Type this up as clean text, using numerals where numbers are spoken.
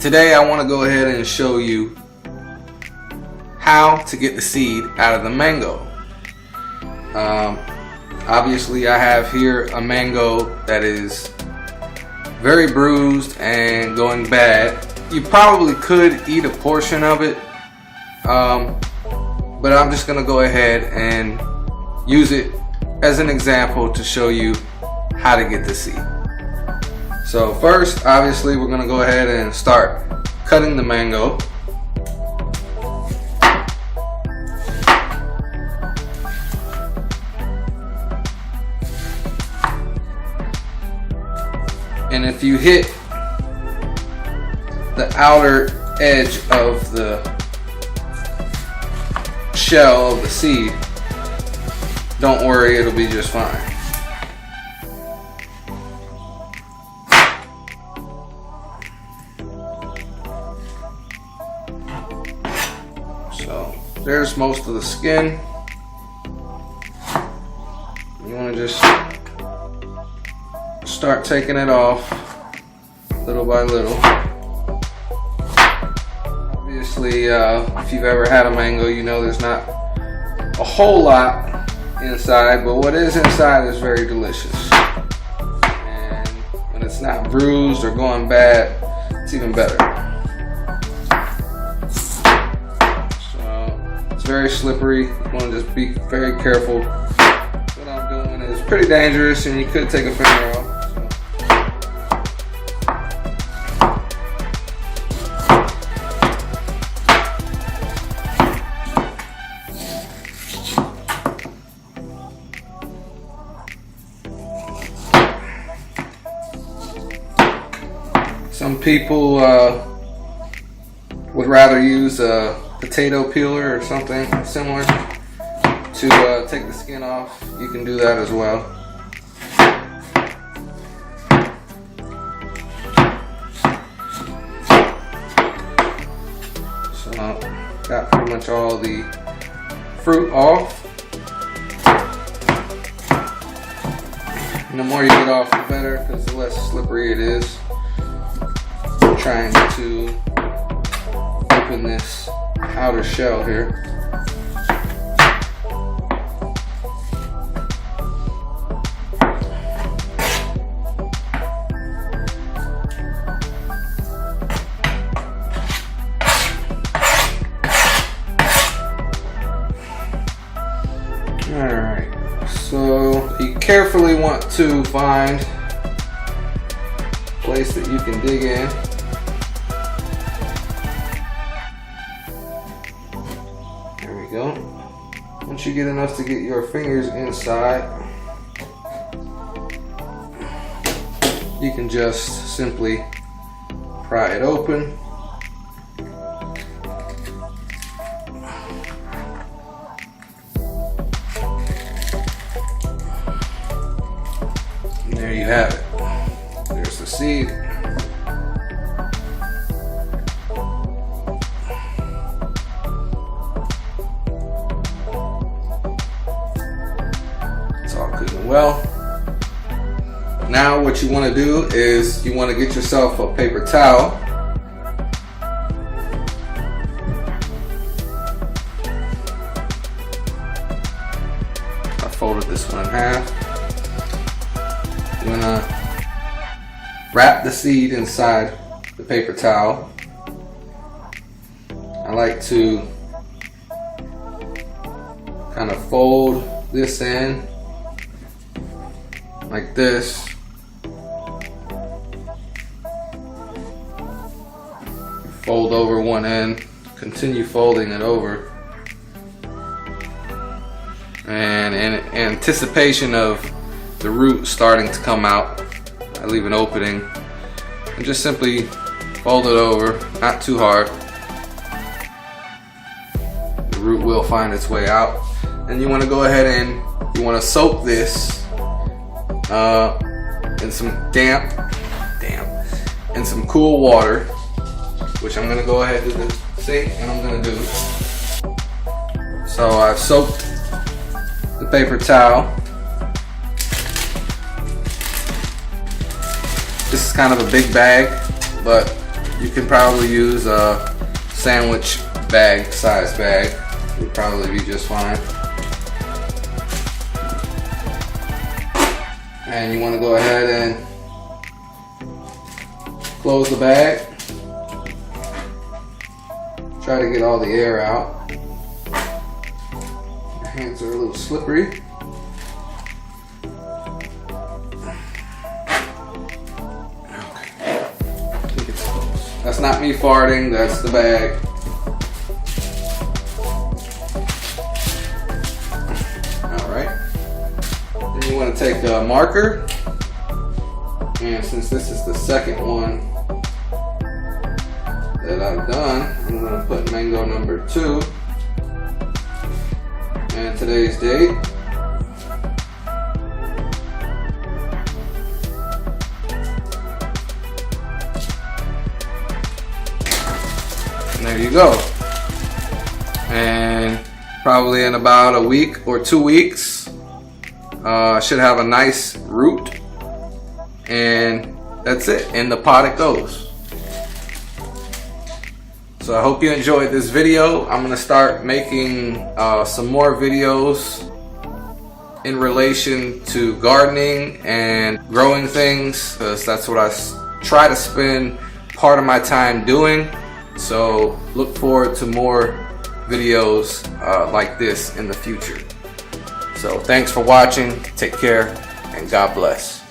Today I want to go ahead and show you how to get the seed out of the mango. Obviously I have here a mango that is very bruised and going bad. You probably could eat a portion of it, but I'm just gonna go ahead and use it as an example to show you how to get the seed. So first, obviously, we're gonna go ahead and start cutting the mango. And if you hit the outer edge of the shell of the seed, don't worry, it'll be just fine. So there's most of the skin. You want to just start taking it off little by little. Obviously, if you've ever had a mango, you know there's not a whole lot inside, but what is inside is very delicious. And when it's not bruised or going bad, it's even better. Very slippery. You want to just be very careful. What I'm doing is pretty dangerous, and you could take a finger off. Some people would rather use a potato peeler or something similar to take the skin off. You can do that as well. So got pretty much all the fruit off. And the more you get off, the better, because the less slippery it is. I'm trying to open this outer shell here. Alright, so you carefully want to find a place that you can dig in. Go. Once you get enough to get your fingers inside, you can just simply pry it open. And there you have it. There's the seed. Well, now what you want to do is you want to get yourself a paper towel. I folded this one in half. You're going to wrap the seed inside the paper towel. I like to kind of fold this in like this. Fold over one end, continue folding it over, and in anticipation of the root starting to come out, I leave an opening and just simply fold it over, not too hard. The root will find its way out, and you want to go ahead and you want to soak this in some damp and some cool water, which I'm going to go ahead to the sink and I'm going to do. So I've soaked the paper towel. This is kind of a big bag, but You can probably use a sandwich bag, size bag. Would probably be just fine. And you want to go ahead and close the bag. Try to get all the air out. Your hands are a little slippery. That's not me farting, that's the bag. Alright. Then you want to take a marker. And since this is the second one that I've done, I'm going to put mango number 2. And today's date. And there you go. And probably in about a week or 2 weeks, I should have a nice root. And that's it. In the pot it goes. So I hope you enjoyed this video. I'm going to start making some more videos in relation to gardening and growing things, because that's what I try to spend part of my time doing. So look forward to more videos like this in the future. So thanks for watching, take care, and God bless.